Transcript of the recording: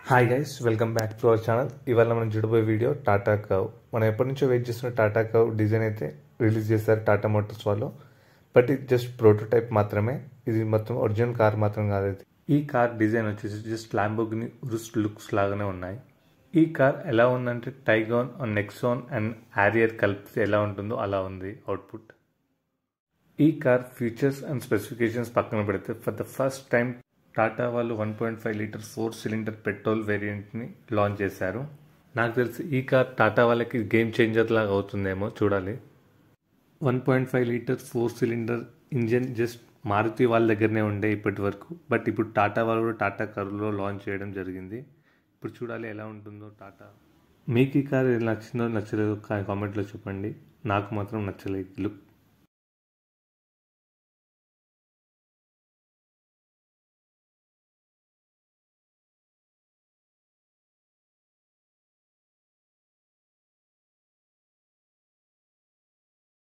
Hi guys, welcome back to our channel. ఇవాళ మనం చూడబోయే వీడియో టాటా కవ్. మనం ఎప్పటి నుంచో వెయిట్ చేస్తున్న టాటా కవ్ డిజైన్ అయితే రిలీజ్ చేశారు టాటా మోటార్స్ వాళ్ళు. బట్ ఇది జస్ట్ ప్రోటోటైప్ మాత్రమే. ఇది మొత్తం ఒరిజినల్ కార్ మాత్రం కాదు. ఈ కార్ డిజైన్ వచ్చేసి జస్ట్ ల్యాంబోర్గిని ఉరుస్ లుక్స్ లాగానే ఉన్నాయి. ఈ కార్ ఎలా ఉందంటే టైగాన్, నెక్సాన్ అండ్ హ్యారియర్ కలిపితే ఎలా ఉంటుందో అలా ఉంది అవుట్పుట్. ఈ కార్ ఫీచర్స్ అండ్ స్పెసిఫికేషన్స్ పక్కన పెడితే for the first time Tata వాళ్ళు 1.5 లీటర్ 4 సిలిండర్ పెట్రోల్ వేరియంట్ని లాంచ్ చేశారు. నాకు తెలిసి ఈ కార్ టాటా వాళ్ళకి గేమ్ చేంజర్ లాగా అవుతుందేమో, చూడాలి. 1.5 litre 4 cylinder engine just Maruti వాళ్ళ దగ్గరనే ఉండే ఇప్పటి వరకు. బట్ ఇప్పుడు టాటా వాళ్ళు కూడా టాటా కార్లో లాంచ్ చేయడం జరిగింది. ఇప్పుడు చూడాలి ఎలా ఉంటుందో టాటా. మీకు ఈ కార్ నచ్చిందో నచ్చలేదో కామెంట్లో చెప్పండి. నాకు మాత్రం నచ్చలేదు లుక్.